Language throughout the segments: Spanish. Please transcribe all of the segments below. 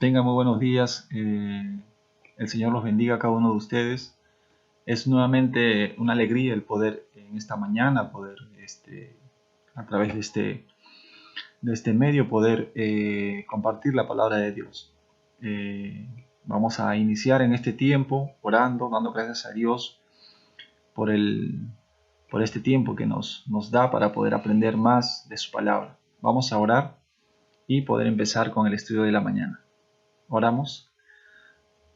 Tengan muy buenos días. El Señor los bendiga a cada uno de ustedes. Es nuevamente una alegría el poder en esta mañana, poder a través de este medio, poder compartir la palabra de Dios. Vamos a iniciar en este tiempo orando, dando gracias a Dios por, por este tiempo que nos da para poder aprender más de su palabra. Vamos a orar y poder empezar con el estudio de la mañana. Oramos.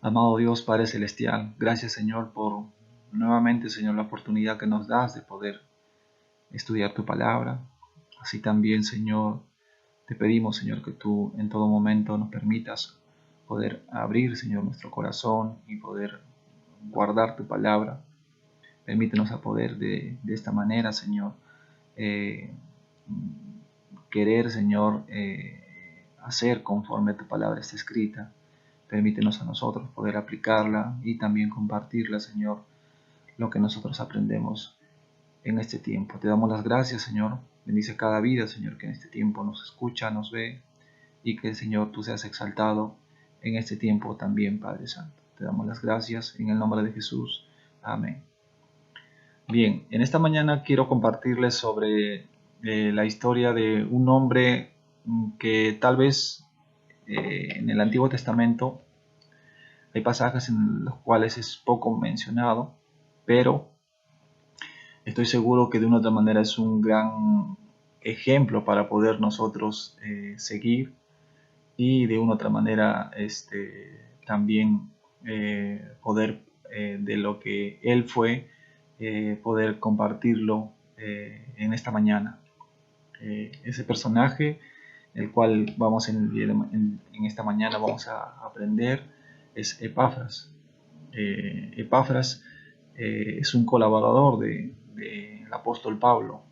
Amado Dios, Padre Celestial, gracias Señor por nuevamente, Señor, la oportunidad que nos das de poder estudiar tu palabra. Así también, Señor, te pedimos, Señor, que tú en todo momento nos permitas poder abrir, Señor, nuestro corazón y poder guardar tu palabra. Permítenos a poder de esta manera, Señor, eh, querer, Señor, hacer conforme tu palabra está escrita. Permítenos a nosotros poder aplicarla y también compartirla, Señor, lo que nosotros aprendemos en este tiempo. Te damos las gracias, Señor. Bendice cada vida, Señor, que en este tiempo nos escucha, nos ve, y que, Señor, tú seas exaltado en este tiempo también, Padre Santo. Te damos las gracias en el nombre de Jesús. Amén. Bien, en esta mañana quiero compartirles sobre la historia de un hombre que tal vez en el Antiguo Testamento hay pasajes en los cuales es poco mencionado, pero estoy seguro que de una u otra manera es un gran ejemplo para poder nosotros seguir, y de una u otra manera también poder de lo que él fue, poder compartirlo en esta mañana. Ese personaje, el cual vamos en esta mañana vamos a aprender, es Epafras. Epafras es un colaborador del apóstol Pablo.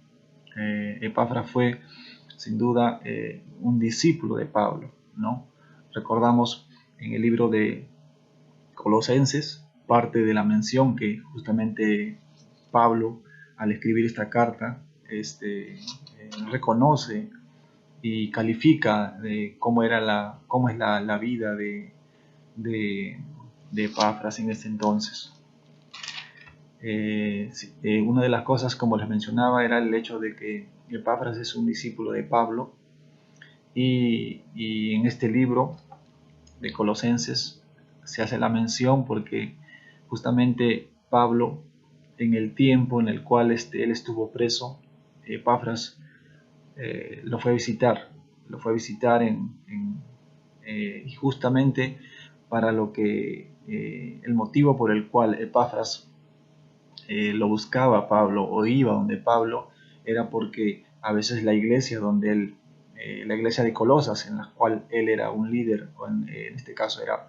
Epafras fue sin duda un discípulo de Pablo, ¿no? Recordamos en el libro de Colosenses parte de la mención que justamente Pablo, al escribir esta carta, reconoce y califica de cómo es la vida de, de Epafras en ese entonces. Una de las cosas, como les mencionaba, era el hecho de que Epafras es un discípulo de Pablo, y en este libro de Colosenses se hace la mención porque justamente Pablo, en el tiempo en el cual él estuvo preso, Epafras lo fue a visitar y justamente para lo que el motivo por el cual Epafras lo buscaba Pablo o iba donde Pablo era porque a veces la iglesia la iglesia de Colosas, en la cual él era un líder, o en este caso era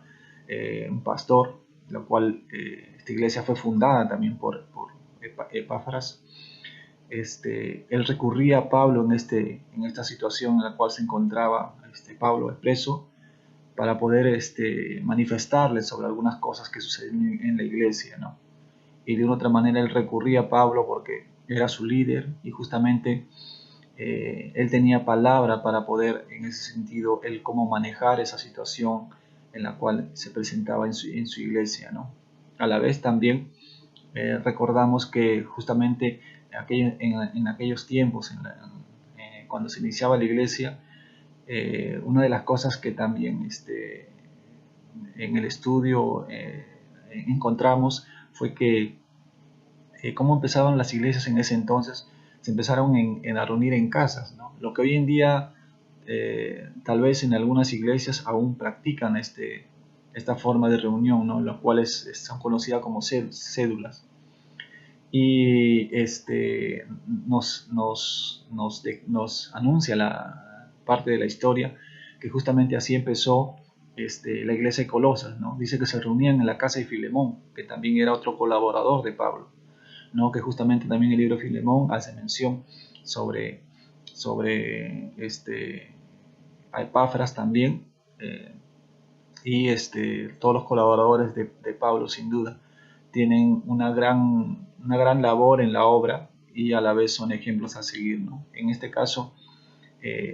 un pastor, la cual esta iglesia fue fundada también por Epafras. Él recurría a Pablo en esta situación en la cual se encontraba Pablo preso, para poder manifestarle sobre algunas cosas que sucedían en la iglesia, ¿no? Y de una otra manera él recurría a Pablo porque era su líder, y justamente él tenía palabra para poder, en ese sentido, él cómo manejar esa situación en la cual se presentaba en su iglesia, ¿no? A la vez también recordamos que justamente en aquellos tiempos, cuando se iniciaba la iglesia, una de las cosas que también en el estudio encontramos fue que cómo empezaban las iglesias en ese entonces. Se empezaron a reunir en casas, ¿no? Lo que hoy en día tal vez en algunas iglesias aún practican esta forma de reunión, ¿no? Las cuales son conocidas como cédulas. Y nos anuncia la parte de la historia que justamente así empezó la iglesia de Colosas, ¿no? Dice que se reunían en la casa de Filemón, que también era otro colaborador de Pablo, ¿no? Que justamente también el libro de Filemón hace mención sobre a Epafras también, y todos los colaboradores de Pablo sin duda tienen una gran labor en la obra, y a la vez son ejemplos a seguir, ¿no? En este caso,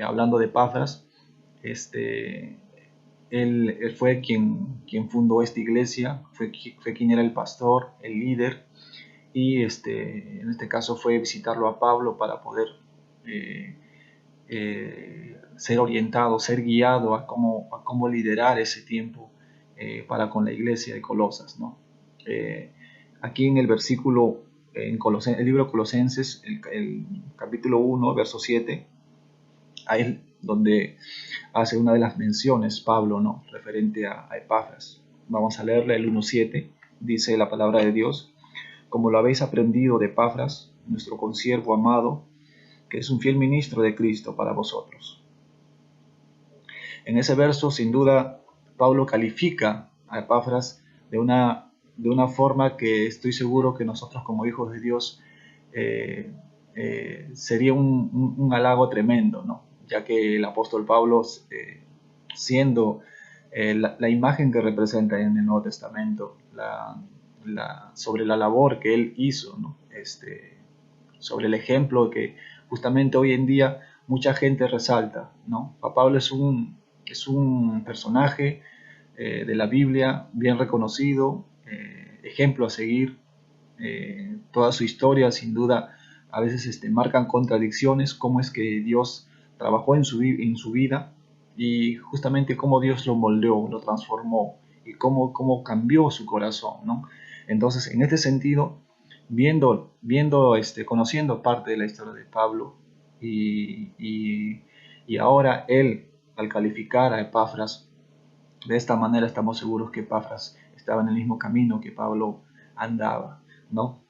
hablando de Epafras, él fue quien fundó esta iglesia, fue quien era el pastor, el líder, y en este caso fue visitarlo a Pablo para poder eh, ser orientado, ser guiado a cómo liderar ese tiempo para con la iglesia de Colosas, ¿no? Aquí en el versículo, el libro de Colosenses, el capítulo 1, verso 7, ahí donde hace una de las menciones Pablo, ¿no? Referente a Epafras. Vamos a leerle el 1.7, dice la palabra de Dios: como lo habéis aprendido de Epafras, nuestro consiervo amado, que es un fiel ministro de Cristo para vosotros. En ese verso, sin duda, Pablo califica a Epafras de una forma que estoy seguro que nosotros como hijos de Dios sería un halago tremendo, ¿no? Ya que el apóstol Pablo, siendo la imagen que representa en el Nuevo Testamento, sobre la labor que él hizo, ¿no? Sobre el ejemplo que justamente hoy en día mucha gente resalta, ¿no? Pablo es un personaje de la Biblia bien reconocido, ejemplo a seguir. Toda su historia, sin duda, a veces marcan contradicciones, cómo es que Dios trabajó en su vida y justamente cómo Dios lo moldeó, lo transformó y cómo cambió su corazón, ¿no? Entonces, en este sentido, conociendo parte de la historia de Pablo y ahora él, al calificar a Epafras, de esta manera estamos seguros que Epafras estaba en el mismo camino que Pablo andaba, ¿no?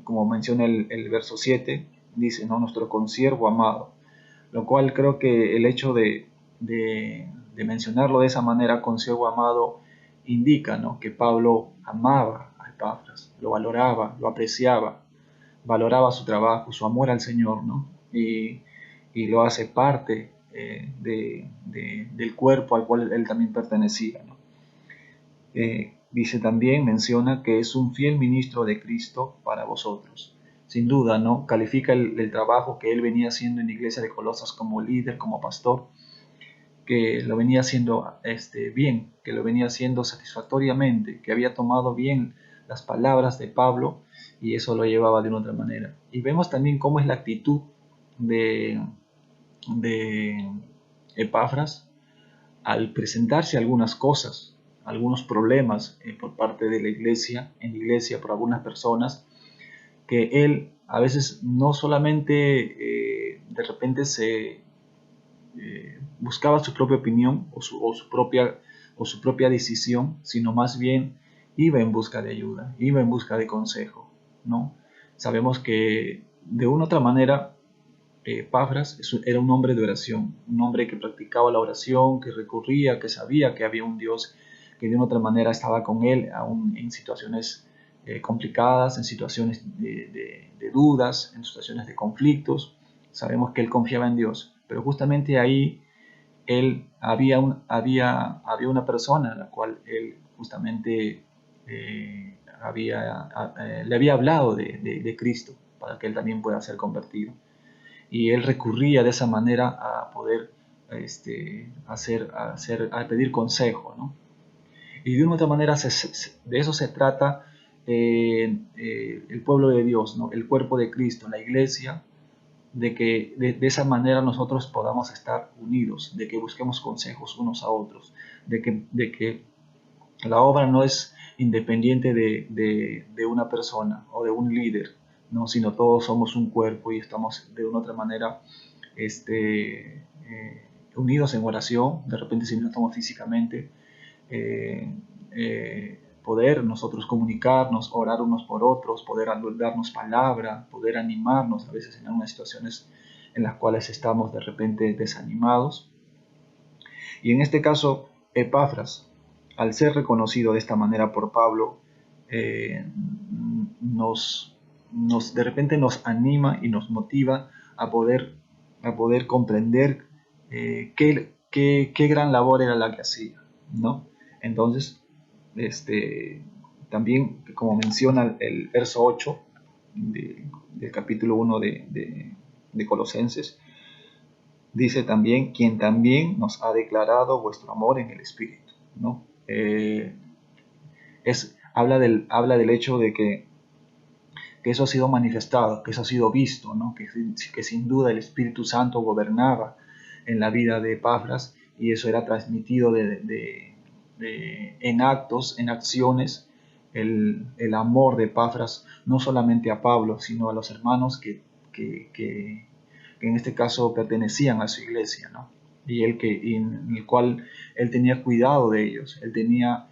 Como menciona el verso 7, dice, ¿no? Nuestro consiervo amado, lo cual creo que el hecho de mencionarlo de esa manera, consiervo amado, indica, ¿no? Que Pablo amaba a Epafras, lo valoraba, lo apreciaba, valoraba su trabajo, su amor al Señor, ¿no? Y lo hace parte del cuerpo al cual él también pertenecía, ¿no? Dice también, menciona que es un fiel ministro de Cristo para vosotros. Sin duda, ¿no? Califica el trabajo que él venía haciendo en la iglesia de Colosas como líder, como pastor, que lo venía haciendo bien, que lo venía haciendo satisfactoriamente, que había tomado bien las palabras de Pablo y eso lo llevaba de una otra manera. Y vemos también cómo es la actitud de Epafras al presentarse algunas cosas, algunos problemas por parte de la iglesia, en la iglesia por algunas personas, que él a veces no solamente de repente buscaba su propia opinión o su propia decisión, sino más bien iba en busca de ayuda, iba en busca de consejo, ¿no? Sabemos que de una u otra manera Epafras era un hombre de oración, un hombre que practicaba la oración, que recurría, que sabía que había un Dios que de una u otra manera estaba con él, aún en situaciones complicadas, en situaciones de dudas, en situaciones de conflictos. Sabemos que él confiaba en Dios, pero justamente ahí había una persona a la cual él justamente le había hablado de Cristo para que él también pueda ser convertido. Y él recurría de esa manera a poder a pedir consejo, ¿no? Y de una u otra manera de eso se trata el pueblo de Dios, ¿no? El cuerpo de Cristo, la iglesia, de que de esa manera nosotros podamos estar unidos, de que busquemos consejos unos a otros, de que la obra no es independiente de una persona o de un líder, ¿no? Sino todos somos un cuerpo y estamos de una u otra manera unidos en oración, de repente si no estamos físicamente, poder nosotros comunicarnos, orar unos por otros, poder darnos palabra, poder animarnos a veces en algunas situaciones en las cuales estamos de repente desanimados. Y en este caso, Epafras, al ser reconocido de esta manera por Pablo, de repente nos anima y nos motiva a poder comprender qué gran labor era la que hacía, ¿no? Entonces, también, como menciona el verso 8 del capítulo 1 de Colosenses, dice también, quien también nos ha declarado vuestro amor en el Espíritu, ¿no? Habla del hecho de que eso ha sido manifestado, que eso ha sido visto, ¿no? Que sin duda el Espíritu Santo gobernaba en la vida de Epafras y eso era transmitido en actos, en acciones, el amor de Epafras, no solamente a Pablo, sino a los hermanos que en este caso pertenecían a su iglesia, ¿no? Y en el cual él tenía cuidado de ellos, él tenía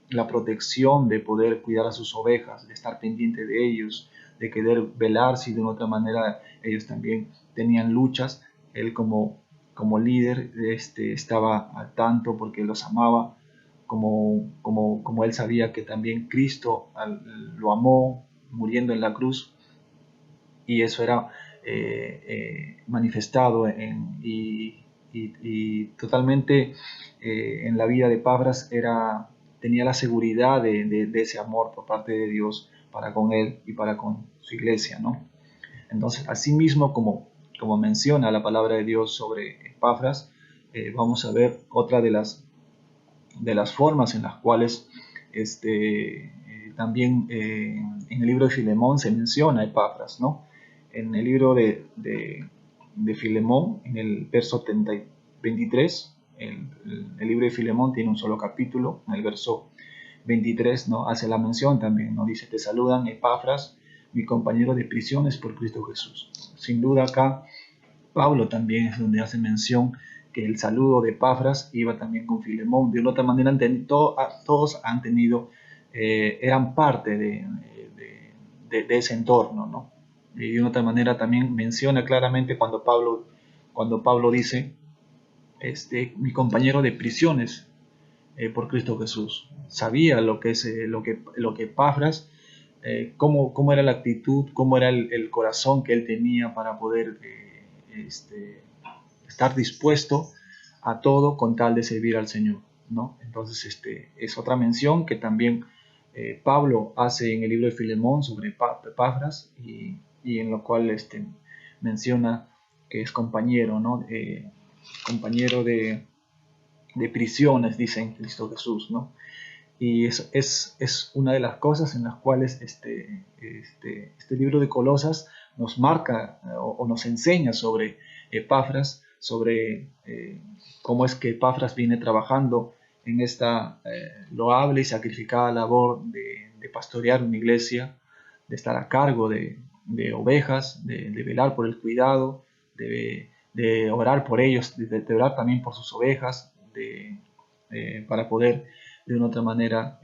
la protección de poder cuidar a sus ovejas, de estar pendiente de ellos, de querer velar si de una otra manera ellos también tenían luchas. Él como líder estaba al tanto porque los amaba, como él sabía que también Cristo lo amó muriendo en la cruz y eso era manifestado y totalmente en la vida de Pabras tenía la seguridad de ese amor por parte de Dios para con él y para con su iglesia, ¿no? Entonces, asimismo, como menciona la palabra de Dios sobre Epafras, vamos a ver otra de las formas en las cuales también en el libro de Filemón se menciona Epafras, ¿no? En el libro de Filemón, en el verso 23, el libro de Filemón tiene un solo capítulo, en el verso 23, ¿no? Hace la mención también, ¿no? Dice, te saludan Epafras, mi compañero de prisiones por Cristo Jesús. Sin duda acá Pablo también es donde hace mención que el saludo de Epafras iba también con Filemón. De otra manera, todos han tenido, eran parte de ese entorno, ¿no? Y de otra manera también menciona claramente cuando Pablo dice, mi compañero de prisiones por Cristo Jesús. Sabía lo que Epafras, cómo era la actitud, cómo era el corazón que él tenía para poder estar dispuesto a todo con tal de servir al Señor, ¿no? Entonces, es otra mención que también Pablo hace en el libro de Filemón sobre Epafras y en lo cual menciona que es compañero, ¿no? Compañero de prisiones, dice en Cristo Jesús, ¿no? Y es una de las cosas en las cuales este libro de Colosas nos marca o nos enseña sobre Epafras, sobre cómo es que Epafras viene trabajando en esta loable y sacrificada labor de pastorear una iglesia, de estar a cargo de ovejas, de velar por el cuidado, de orar por ellos, de orar también por sus ovejas, para poder de una otra manera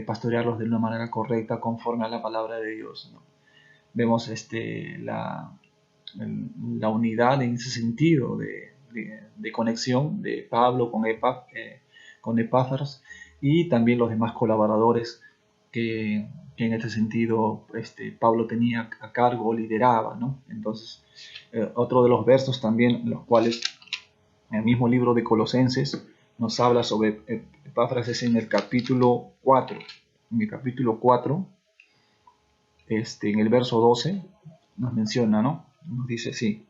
pastorearlos de una manera correcta conforme a la palabra de Dios, ¿no? Vemos la unidad en ese sentido de conexión de Pablo con Epáfras y también los demás colaboradores que en este sentido Pablo tenía a cargo o lideraba, ¿no? Entonces, otro de los versos también en los cuales en el mismo libro de Colosenses nos habla sobre Epáfras es en el capítulo 4. En el capítulo 4, en el verso 12, nos menciona, ¿no? Nos dice así,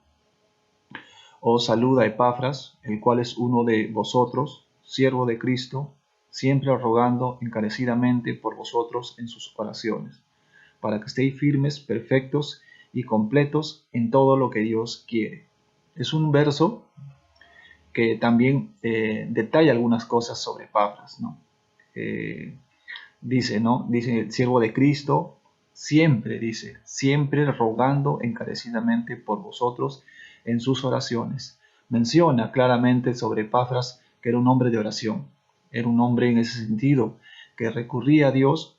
os saluda Epáfras, el cual es uno de vosotros, siervo de Cristo, siempre rogando encarecidamente por vosotros en sus oraciones, para que estéis firmes, perfectos y completos en todo lo que Dios quiere. Es un verso que también detalla algunas cosas sobre Epafras, ¿no? Dice, ¿no? Dice, el siervo de Cristo, siempre rogando encarecidamente por vosotros en sus oraciones. Menciona claramente sobre Epafras que era un hombre de oración, era un hombre en ese sentido, que recurría a Dios,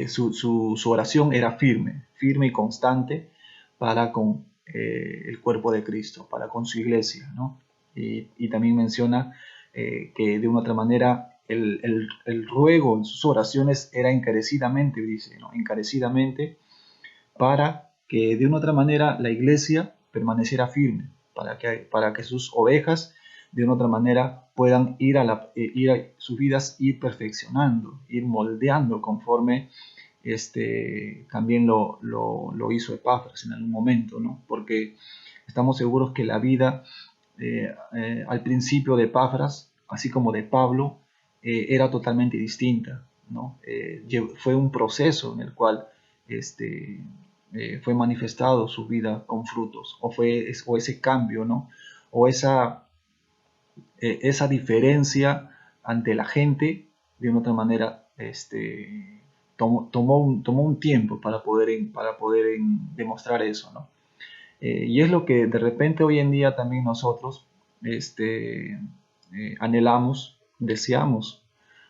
su oración era firme y constante para con el cuerpo de Cristo, para con su iglesia, ¿no? Y también menciona que de una otra manera el ruego en sus oraciones era encarecidamente, dice, ¿no? Encarecidamente para que de una otra manera la iglesia permaneciera firme, para que sus ovejas de una otra manera puedan ir a sus vidas, ir perfeccionando, ir moldeando conforme también lo hizo Epafras en algún momento, ¿no? Porque estamos seguros que la vida al principio de Epafras, así como de Pablo, era totalmente distinta, ¿no? Fue un proceso en el cual fue manifestado su vida con frutos, o ese cambio, ¿no? O esa diferencia ante la gente, de una otra manera, tomó un tiempo para poder demostrar eso, ¿no? Y es lo que de repente hoy en día también nosotros anhelamos, deseamos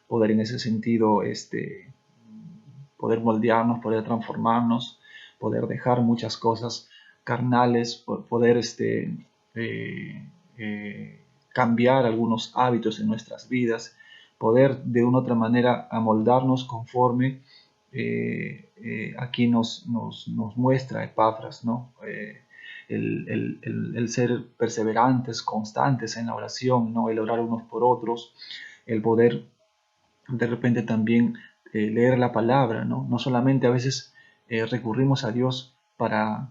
poder en ese sentido, poder moldearnos, poder transformarnos, poder dejar muchas cosas carnales, poder eh, eh, cambiar algunos hábitos en nuestras vidas, poder de una u otra manera amoldarnos conforme aquí nos muestra Epafras, ¿no? El ser perseverantes, constantes en la oración, ¿no? El orar unos por otros, el poder de repente también leer la palabra, ¿no? No solamente a veces recurrimos a Dios para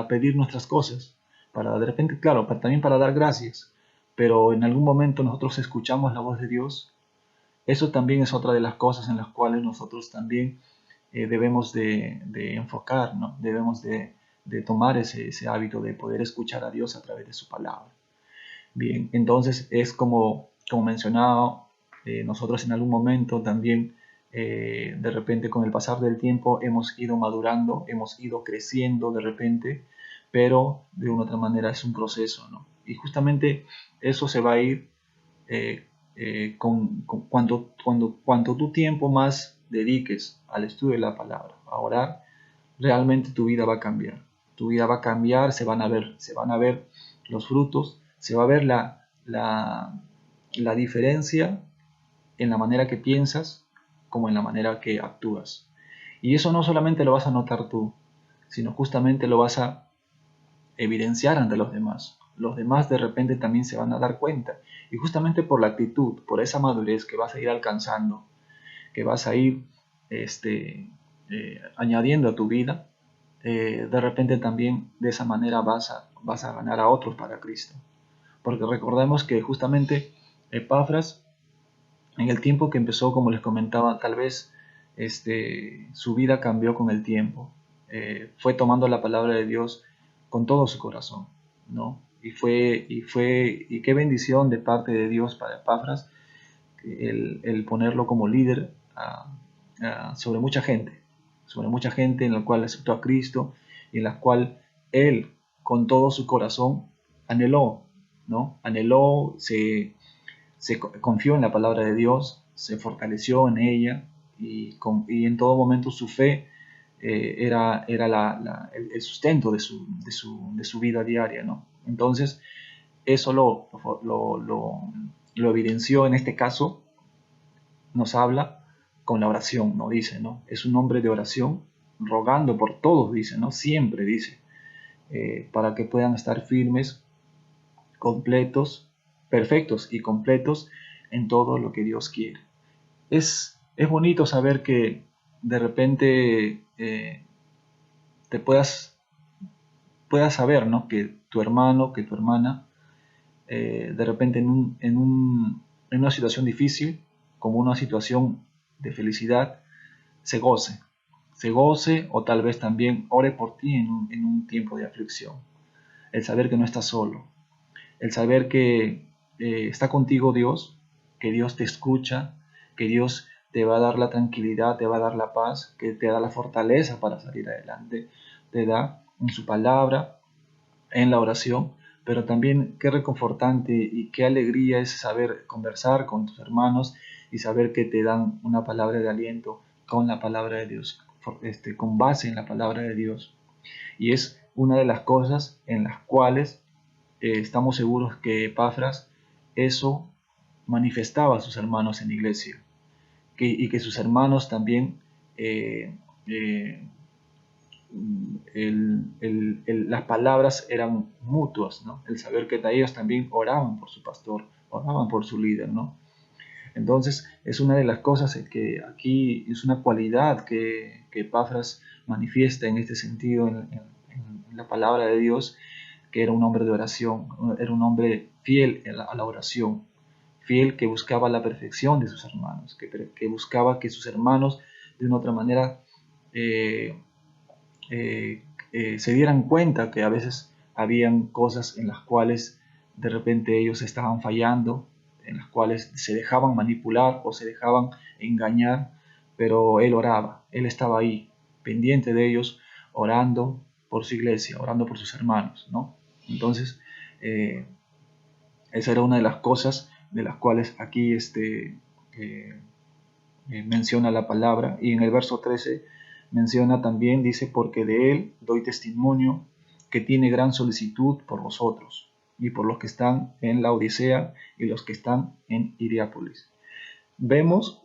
pedir nuestras cosas, para de repente, claro, también para dar gracias, pero en algún momento nosotros escuchamos la voz de Dios. Eso también es otra de las cosas en las cuales nosotros también debemos de enfocar, ¿no? Debemos de tomar ese hábito de poder escuchar a Dios a través de su palabra. Bien, entonces es como mencionaba, nosotros en algún momento también, de repente con el pasar del tiempo, hemos ido madurando, hemos ido creciendo de repente, pero de una otra manera es un proceso, ¿no? Y justamente eso se va a ir cuando tu tiempo más dediques al estudio de la palabra, a orar, realmente tu vida va a cambiar. Tu vida va a cambiar, se van a ver los frutos, se va a ver la diferencia en la manera que piensas como en la manera que actúas. Y eso no solamente lo vas a notar tú, sino justamente lo vas a evidenciar ante los demás. Los demás de repente también se van a dar cuenta. Y justamente por la actitud, por esa madurez que vas a ir alcanzando, que vas a ir añadiendo a tu vida, de repente también de esa manera vas a ganar a otros para Cristo. Porque recordemos que justamente Epafras, en el tiempo que empezó, como les comentaba, tal vez su vida cambió con el tiempo. Fue tomando la palabra de Dios con todo su corazón, ¿no? Y qué bendición de parte de Dios para Epafras el ponerlo como líder sobre mucha gente en la cual aceptó a Cristo y en la cual él con todo su corazón anheló, ¿no? Anheló, confió en la palabra de Dios, se fortaleció en ella y en todo momento su fe era el sustento de su vida diaria, ¿no? Entonces, eso lo evidenció en este caso, nos habla con la oración, ¿no? Dice, ¿no? Es un hombre de oración, rogando por todos, dice, ¿no? Siempre dice, para que puedan estar firmes, completos, perfectos y completos en todo lo que Dios quiere. Es bonito saber que de repente te puedas saber, ¿no? Que tu hermano, que tu hermana, de repente en una situación difícil, como una situación de felicidad, se goce o tal vez también ore por ti en un tiempo de aflicción. El saber que no estás solo, el saber que está contigo Dios, que Dios te escucha, que Dios te va a dar la tranquilidad, te va a dar la paz, que te da la fortaleza para salir adelante, te da en su palabra, en la oración, pero también qué reconfortante y qué alegría es saber conversar con tus hermanos y saber que te dan una palabra de aliento con la palabra de Dios, con base en la palabra de Dios. Y es una de las cosas en las cuales estamos seguros que Epafras eso manifestaba a sus hermanos en la iglesia y que sus hermanos también eh, eh, las palabras eran mutuas, ¿no? El saber que ellos también oraban por su pastor, oraban por su líder, ¿no? Entonces es una de las cosas que aquí es una cualidad que Epafras manifiesta en este sentido en la palabra de Dios, que era un hombre de oración, era un hombre fiel a la oración, fiel que buscaba la perfección de sus hermanos, que buscaba que sus hermanos de una otra manera eh, se dieran cuenta que a veces habían cosas en las cuales de repente ellos estaban fallando, en las cuales se dejaban manipular o se dejaban engañar, pero él oraba, él estaba ahí, pendiente de ellos, orando por su iglesia, orando por sus hermanos, ¿no? Entonces, esa era una de las cosas de las cuales aquí menciona la palabra, y en el verso 13 menciona también, dice, porque de él doy testimonio que tiene gran solicitud por vosotros y por los que están en la Odisea y los que están en Hierápolis. Vemos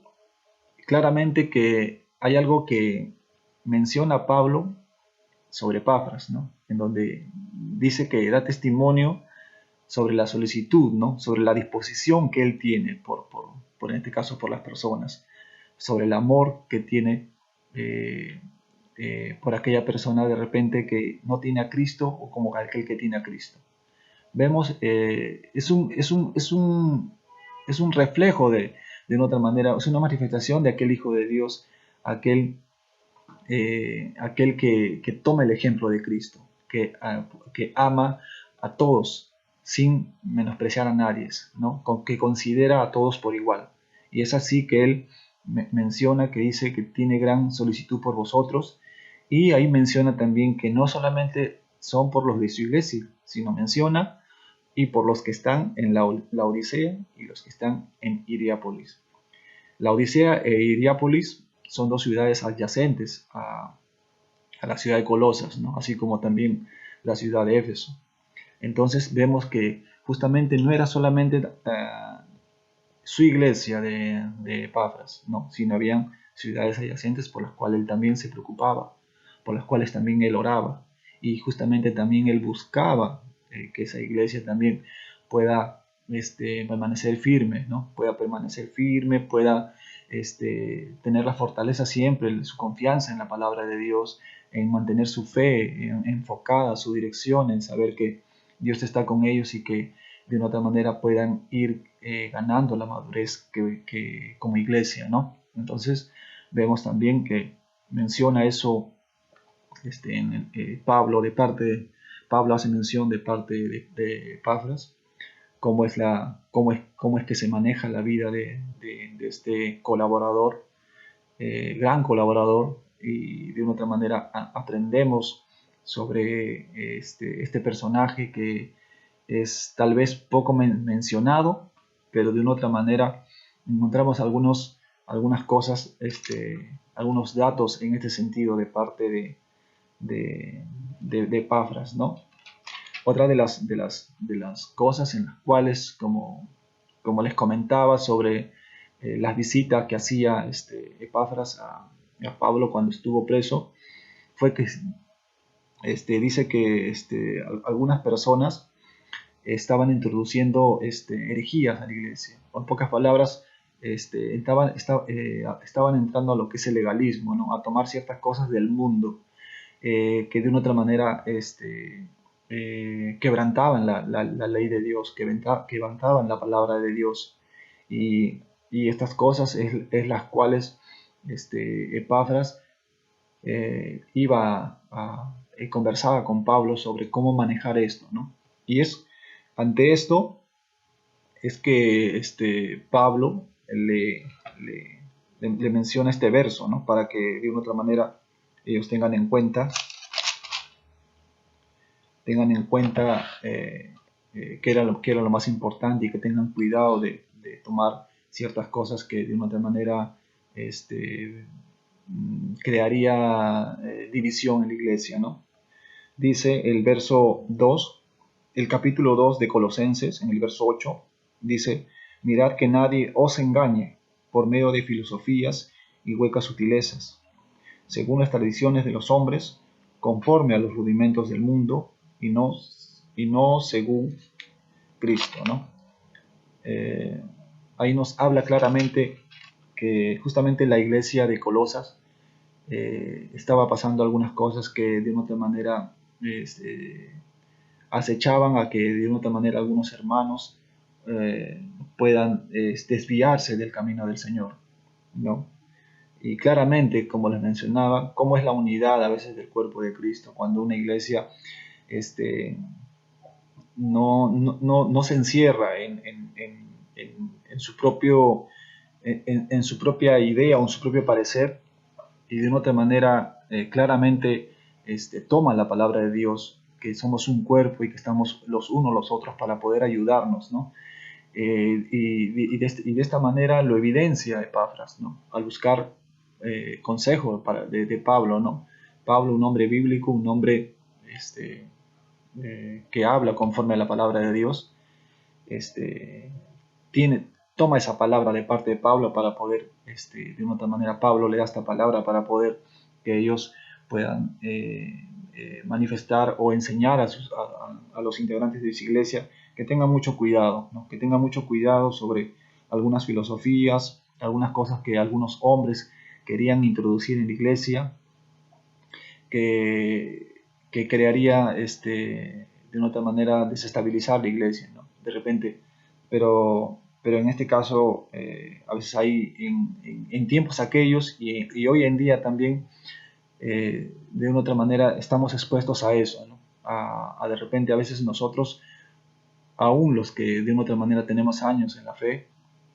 claramente que hay algo que menciona Pablo sobre Epafras, ¿no? En donde dice que da testimonio sobre la solicitud, ¿no? Sobre la disposición que él tiene por en este caso por las personas, sobre el amor que tiene por aquella persona de repente que no tiene a Cristo o como aquel que tiene a Cristo. Vemos, es un reflejo de una otra manera, es una manifestación de aquel Hijo de Dios, aquel que toma el ejemplo de Cristo, que ama a todos sin menospreciar a nadie, ¿no? Que considera a todos por igual. Y es así que él menciona, que dice que tiene gran solicitud por vosotros, y ahí menciona también que no solamente son por los de su iglesia, sino menciona y por los que están en la Odisea y los que están en Hierápolis. La Odisea e Hierápolis son dos ciudades adyacentes a la ciudad de Colosas, ¿no? Así como también la ciudad de Éfeso. Entonces vemos que justamente no era solamente su iglesia de Epafras, ¿no? Sino habían ciudades adyacentes por las cuales él también se preocupaba, por las cuales también él oraba, y justamente también él buscaba que esa iglesia también pueda permanecer firme, ¿no? Pueda permanecer firme, pueda tener la fortaleza siempre, su confianza en la palabra de Dios, en mantener su fe enfocada, su dirección, en saber que Dios está con ellos y que de una otra manera puedan ir ganando la madurez que como iglesia, ¿no? Entonces vemos también que menciona eso Pablo, Pablo hace mención de parte de Epafras, cómo es que se maneja la vida de este colaborador, gran colaborador, y de una otra manera aprendemos sobre este personaje que es tal vez poco mencionado, pero de una otra manera encontramos algunas cosas, algunos datos en este sentido de parte de Epafras, ¿no? Otra de las cosas en las cuales, como les comentaba, sobre las visitas que hacía Epafras a Pablo cuando estuvo preso, fue que dice que algunas personas estaban introduciendo herejías a la iglesia. En pocas palabras, estaban entrando a lo que es el legalismo, ¿no? A tomar ciertas cosas del mundo que de una otra manera quebrantaban la ley de Dios, quebrantaban la palabra de Dios. Y estas cosas es las cuales Epafras conversaba con Pablo sobre cómo manejar esto, ¿no? Y es ante esto es que Pablo le menciona este verso, ¿no? Para que de una otra manera ellos tengan en cuenta que era lo más importante, y que tengan cuidado de tomar ciertas cosas que de una otra manera crearía división en la iglesia, ¿no? Dice el verso 2, el capítulo 2 de Colosenses, en el verso 8, dice: mirad que nadie os engañe por medio de filosofías y huecas sutilezas, según las tradiciones de los hombres, conforme a los rudimentos del mundo, y no según Cristo, ¿no? Ahí nos habla claramente que justamente la iglesia de Colosas estaba pasando algunas cosas que de una otra manera este, acechaban a que de una otra manera algunos hermanos puedan desviarse del camino del Señor, ¿no? Y claramente, como les mencionaba, cómo es la unidad a veces del cuerpo de Cristo, cuando una iglesia este, no se encierra en su propio, en su propia idea o en su propio parecer, y de una otra manera claramente toma la palabra de Dios, que somos un cuerpo y que estamos los unos los otros para poder ayudarnos, ¿no? Y de esta manera lo evidencia Epafras, ¿no? Al buscar consejo de Pablo, ¿no? Pablo, un hombre bíblico, un hombre que habla conforme a la palabra de Dios, este, toma esa palabra de parte de Pablo para poder, de una otra manera, Pablo le da esta palabra para poder que ellos puedan manifestar o enseñar a los integrantes de su iglesia que tengan mucho cuidado, ¿no? Que tengan mucho cuidado sobre algunas filosofías, algunas cosas que algunos hombres querían introducir en la iglesia, que crearía de una otra manera desestabilizar la iglesia, ¿no? De repente, pero en este caso, a veces hay en tiempos aquellos y hoy en día también, de una otra manera, estamos expuestos a eso, ¿no? A de repente, a veces nosotros, aún los que de una otra manera tenemos años en la fe,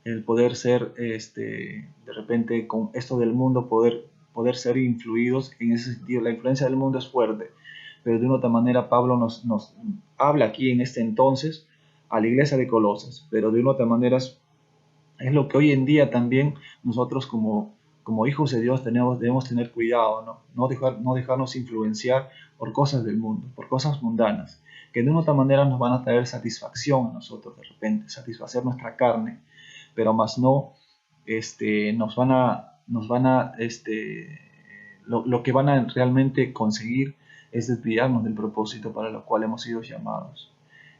el poder ser, de repente, con esto del mundo, poder ser influidos en ese sentido. La influencia del mundo es fuerte, pero de una otra manera Pablo nos habla aquí en este entonces a la iglesia de Colosas, pero de una otra manera es lo que hoy en día también nosotros como hijos de Dios debemos tener cuidado, ¿no? No dejarnos influenciar por cosas del mundo, por cosas mundanas, que de una otra manera nos van a traer satisfacción a nosotros de repente, satisfacer nuestra carne, pero más no nos van a lo que van a realmente conseguir es desviarnos del propósito para lo cual hemos sido llamados.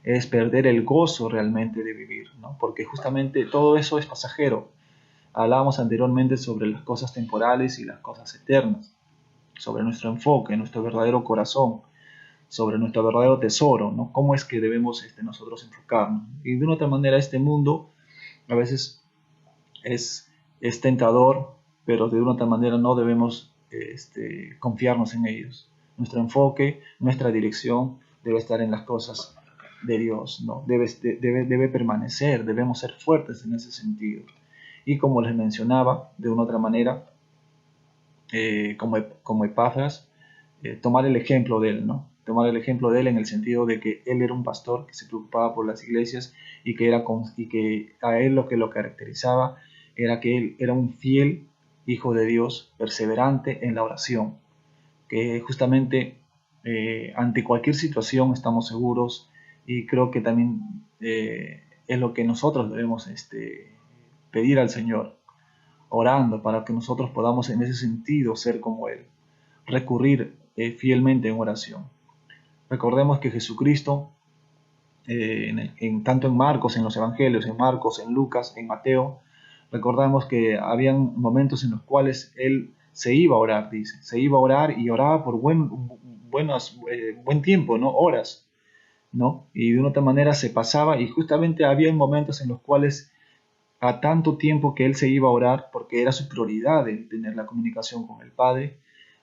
Es perder el gozo realmente de vivir, ¿no? Porque justamente todo eso es pasajero. Hablábamos anteriormente sobre las cosas temporales y las cosas eternas, sobre nuestro enfoque, nuestro verdadero corazón, sobre nuestro verdadero tesoro, ¿no? Cómo es que debemos nosotros enfocarnos. Y de una otra manera este mundo a veces es tentador, pero de una otra manera no debemos confiarnos en ellos. Nuestro enfoque, nuestra dirección debe estar en las cosas de Dios, ¿no? Debe permanecer, debemos ser fuertes en ese sentido. Y como les mencionaba, de una otra manera, como Epafras, tomar el ejemplo de él, ¿no? Tomar el ejemplo de él en el sentido de que él era un pastor que se preocupaba por las iglesias y que a él lo que lo caracterizaba era que él era un fiel hijo de Dios, perseverante en la oración, que justamente ante cualquier situación estamos seguros, y creo que también es lo que nosotros debemos pedir al Señor, orando para que nosotros podamos en ese sentido ser como Él, recurrir fielmente en oración. Recordemos que Jesucristo, tanto en Marcos, en los Evangelios, en Marcos, en Lucas, en Mateo, recordamos que habían momentos en los cuales Él se iba a orar, dice, se iba a orar y oraba por buen tiempo, ¿no? Horas, ¿no? Y de una otra manera se pasaba, y justamente había momentos en los cuales a tanto tiempo que él se iba a orar, porque era su prioridad el tener la comunicación con el Padre,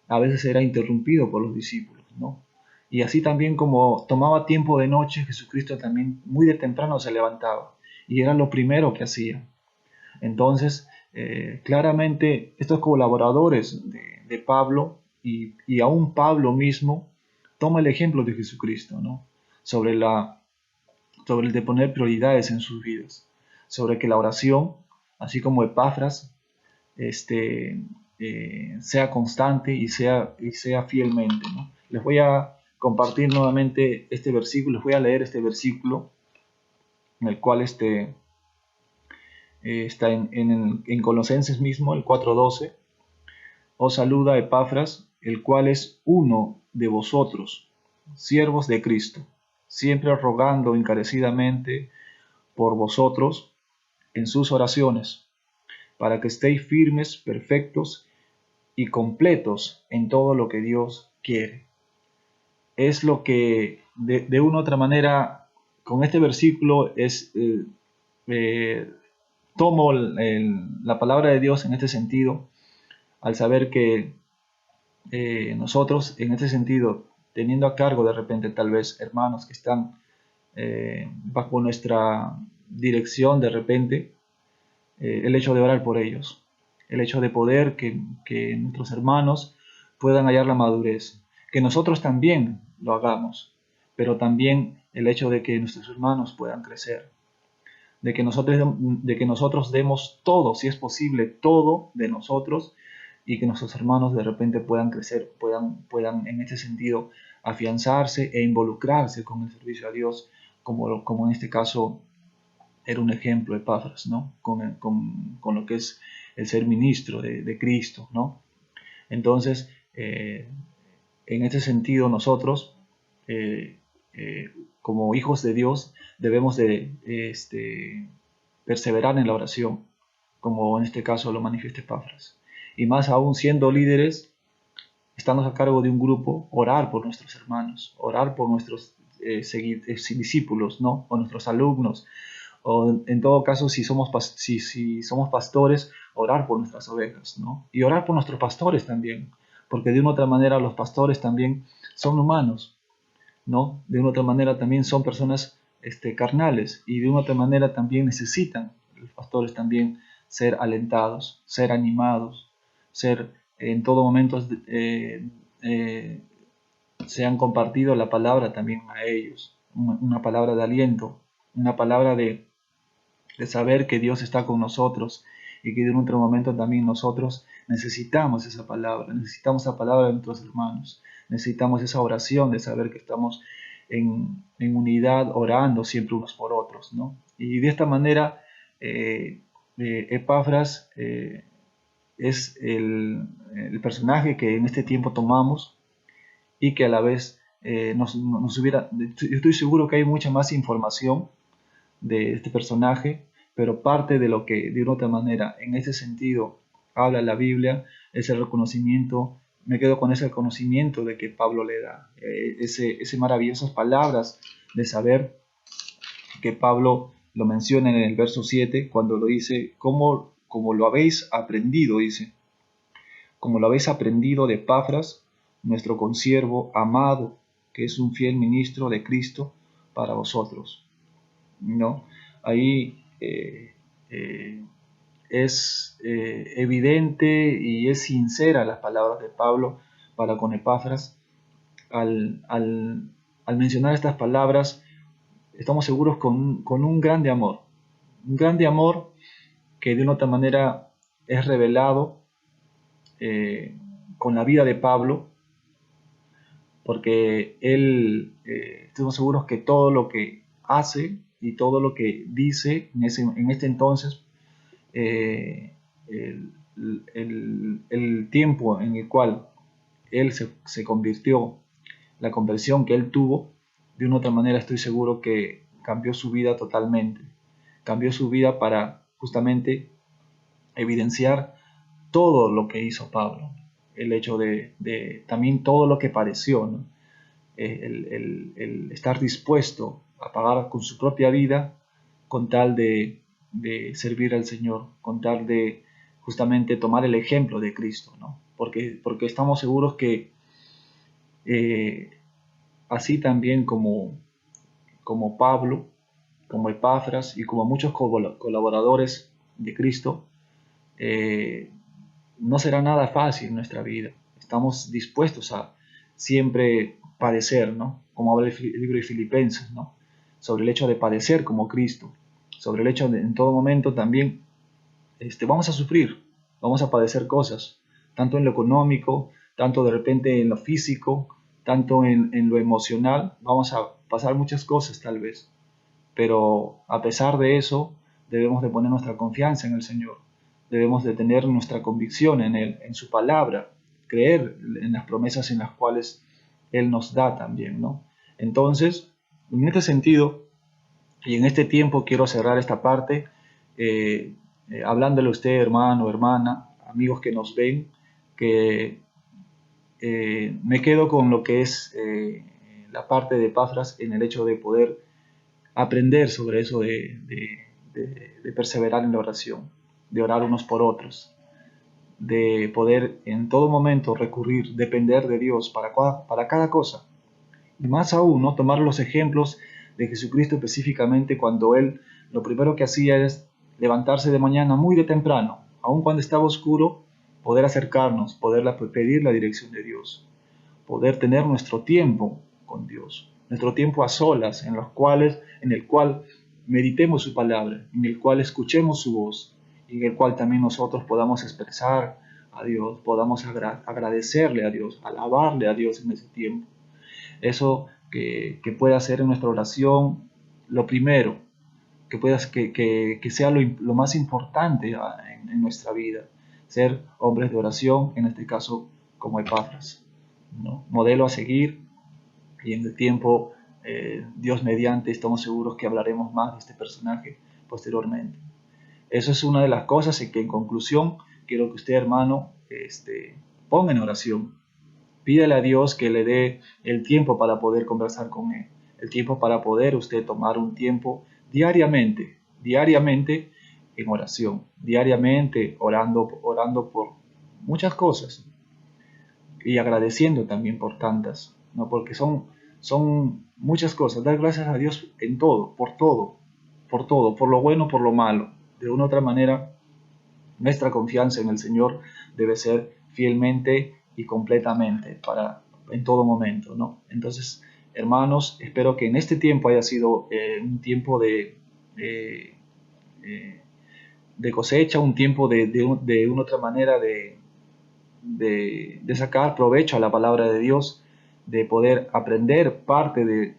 a veces era interrumpido por los discípulos, ¿no? Y así también como tomaba tiempo de noche, Jesucristo también muy de temprano se levantaba, y era lo primero que hacía. Entonces, claramente estos colaboradores de Pablo y aún Pablo mismo toma el ejemplo de Jesucristo, ¿no? Sobre sobre el de poner prioridades en sus vidas, sobre que la oración, así como Epafras, sea constante y sea fielmente, ¿no? Les voy a compartir nuevamente este versículo, les voy a leer este versículo en el cual está en Colosenses mismo, el 4:12. Os saluda Epafras, el cual es uno de vosotros, siervos de Cristo, siempre rogando encarecidamente por vosotros en sus oraciones, para que estéis firmes, perfectos y completos en todo lo que Dios quiere. es lo que de una u otra manera, con este versículo, tomo la palabra de Dios en este sentido, al saber que nosotros, en este sentido, teniendo a cargo de repente tal vez hermanos que están bajo nuestra dirección de repente, el hecho de orar por ellos, el hecho de poder que nuestros hermanos puedan hallar la madurez, que nosotros también lo hagamos, pero también el hecho de que nuestros hermanos puedan crecer, de que nosotros demos todo, si es posible, todo de nosotros, y que nuestros hermanos de repente puedan crecer, puedan en este sentido afianzarse e involucrarse con el servicio a Dios, como en este caso era un ejemplo de Epafras, ¿no? Con lo que es el ser ministro de Cristo, ¿no? Entonces, en este sentido nosotros, eh, como hijos de Dios, debemos de perseverar en la oración, como en este caso lo manifiesta Epafras. Y más aún siendo líderes, estamos a cargo de un grupo, orar por nuestros hermanos, orar por nuestros discípulos, ¿no? O nuestros alumnos, o en todo caso, si somos pastores, orar por nuestras ovejas, ¿no? Y orar por nuestros pastores también, porque de una u otra manera los pastores también son humanos, ¿no? De una u otra manera también son personas carnales, y de una u otra manera también necesitan los pastores también ser alentados, ser animados, ser en todo momento se han compartido la palabra también a ellos, una palabra de aliento, una palabra de saber que Dios está con nosotros, y que en otro momento también nosotros necesitamos esa palabra de nuestros hermanos, necesitamos esa oración de saber que estamos en unidad, orando siempre unos por otros, ¿no? Y de esta manera, Epafras es el personaje que en este tiempo tomamos, y que a la vez nos hubiera, yo estoy seguro que hay mucha más información de este personaje, pero parte de lo que de una u otra manera en ese sentido habla la Biblia es el reconocimiento. Me quedo con ese reconocimiento de que Pablo le da, ese maravillosas palabras de saber que Pablo lo menciona en el verso 7 cuando lo dice, como lo habéis aprendido, dice, como lo habéis aprendido de Epafras, nuestro consiervo amado, que es un fiel ministro de Cristo para vosotros, ¿no? Ahí es evidente y es sincera las palabras de Pablo para con Epafras. Al mencionar estas palabras, estamos seguros con un grande amor que de una otra manera es revelado con la vida de Pablo, porque él, estamos seguros que todo lo que hace y todo lo que dice en este entonces, eh, el, el tiempo en el cual él se convirtió, la conversión que él tuvo, de una u otra manera estoy seguro que cambió su vida totalmente. Cambió su vida para justamente evidenciar todo lo que hizo Pablo. El hecho de también todo lo que padeció, ¿no? El estar dispuesto a pagar con su propia vida con tal de servir al Señor, con tal de justamente tomar el ejemplo de Cristo, ¿no? Porque estamos seguros que eh, así también como Pablo, como Epafras y como muchos colaboradores de Cristo, eh, no será nada fácil en nuestra vida. Estamos dispuestos a siempre padecer, ¿no? Como habla el libro de Filipenses, ¿no? Sobre el hecho de padecer como Cristo, sobre el hecho de en todo momento también vamos a sufrir, vamos a padecer cosas, tanto en lo económico, tanto de repente en lo físico, tanto en lo emocional, vamos a pasar muchas cosas tal vez, pero a pesar de eso debemos de poner nuestra confianza en el Señor, debemos de tener nuestra convicción en Él, en su palabra, creer en las promesas en las cuales Él nos da también, ¿no? Entonces, en este sentido, y en este tiempo quiero cerrar esta parte hablándole a usted, hermano, hermana, amigos que nos ven, que me quedo con lo que es la parte de Epafras en el hecho de poder aprender sobre eso de perseverar en la oración, de orar unos por otros, de poder en todo momento recurrir, depender de Dios para cada cosa. Y más aún, ¿no? Tomar los ejemplos de Jesucristo específicamente cuando Él lo primero que hacía es levantarse de mañana muy de temprano, aun cuando estaba oscuro, poder acercarnos, poder pedir la dirección de Dios, poder tener nuestro tiempo con Dios, nuestro tiempo a solas, en el cual meditemos su palabra, en el cual escuchemos su voz, y en el cual también nosotros podamos expresar a Dios, podamos agradecerle a Dios, alabarle a Dios en ese tiempo. Eso que pueda ser en nuestra oración lo primero, que sea lo más importante en nuestra vida, ser hombres de oración, en este caso como Epafras, ¿no? Modelo a seguir, y en el tiempo, Dios mediante, estamos seguros que hablaremos más de este personaje posteriormente. Eso es una de las cosas en que en conclusión quiero que usted, hermano, ponga en oración. Pídale a Dios que le dé el tiempo para poder conversar con Él, el tiempo para poder usted tomar un tiempo diariamente en oración, diariamente orando por muchas cosas y agradeciendo también por tantas, ¿no? Porque son muchas cosas. Dar gracias a Dios en todo, por lo bueno, por lo malo. De una u otra manera, nuestra confianza en el Señor debe ser fielmente y completamente en todo momento, ¿no? Entonces, hermanos, espero que en este tiempo haya sido un tiempo de, de cosecha, un tiempo de una otra manera de sacar provecho a la palabra de Dios, de poder aprender parte de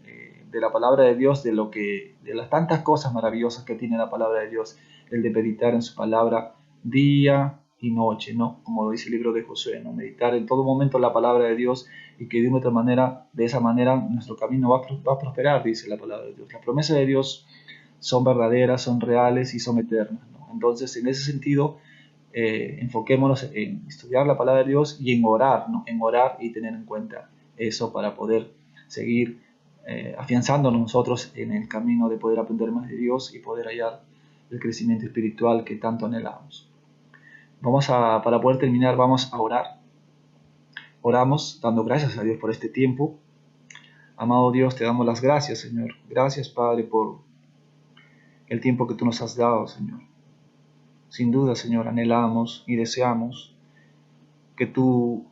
la palabra de Dios, de las tantas cosas maravillosas que tiene la palabra de Dios, el de meditar en su palabra día y noche, ¿no? Como dice el libro de Josué, ¿no? Meditar en todo momento la palabra de Dios, y que de esa manera nuestro camino va a prosperar, dice la palabra de Dios. Las promesas de Dios son verdaderas, son reales y son eternas, ¿no? Entonces, en ese sentido, enfoquémonos en estudiar la palabra de Dios y en orar, ¿no? En orar y tener en cuenta eso para poder seguir afianzándonos nosotros en el camino de poder aprender más de Dios y poder hallar el crecimiento espiritual que tanto anhelamos. Para poder terminar, vamos a orar. Oramos dando gracias a Dios por este tiempo. Amado Dios, te damos las gracias, Señor. Gracias, Padre, por el tiempo que tú nos has dado, Señor. Sin duda, Señor, anhelamos y deseamos que tú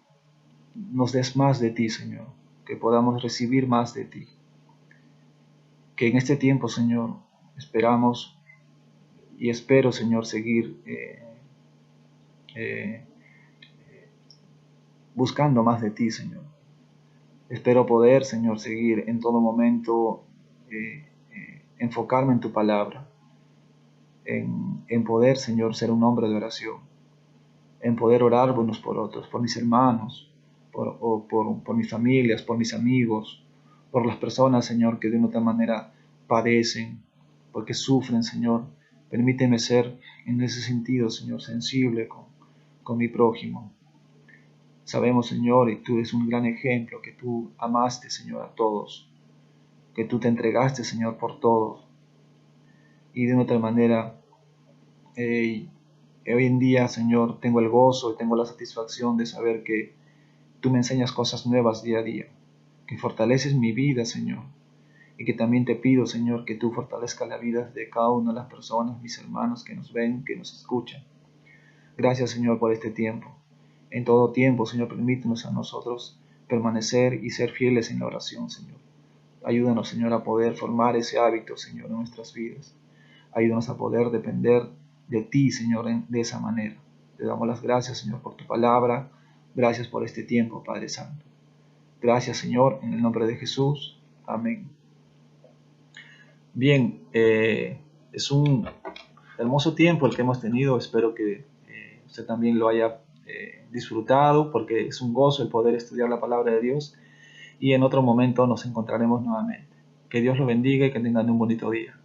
nos des más de ti, Señor, que podamos recibir más de ti. Que en este tiempo, Señor, esperamos y espero, Señor, seguir buscando más de ti, Señor. Espero poder, Señor, seguir en todo momento enfocarme en tu palabra, en poder, Señor, ser un hombre de oración, en poder orar unos por otros, por mis hermanos, por mis familias, por mis amigos, por las personas, Señor, que de una otra manera padecen, porque sufren, Señor. Permíteme ser en ese sentido, Señor, sensible con mi prójimo. Sabemos, Señor, y tú eres un gran ejemplo, que tú amaste, Señor, a todos, que tú te entregaste, Señor, por todos. Y de una otra manera, hoy en día, Señor, tengo el gozo y tengo la satisfacción de saber que tú me enseñas cosas nuevas día a día, que fortaleces mi vida, Señor, y que también te pido, Señor, que tú fortalezcas la vida de cada una de las personas, mis hermanos que nos ven, que nos escuchan. Gracias, Señor, por este tiempo. En todo tiempo, Señor, permítenos a nosotros permanecer y ser fieles en la oración, Señor. Ayúdanos, Señor, a poder formar ese hábito, Señor, en nuestras vidas. Ayúdanos a poder depender de ti, Señor, de esa manera. Te damos las gracias, Señor, por tu palabra. Gracias por este tiempo, Padre Santo. Gracias, Señor, en el nombre de Jesús. Amén. Bien, es un hermoso tiempo el que hemos tenido. Espero que usted también lo haya disfrutado, porque es un gozo el poder estudiar la palabra de Dios. Y en otro momento nos encontraremos nuevamente. Que Dios lo bendiga y que tengan un bonito día.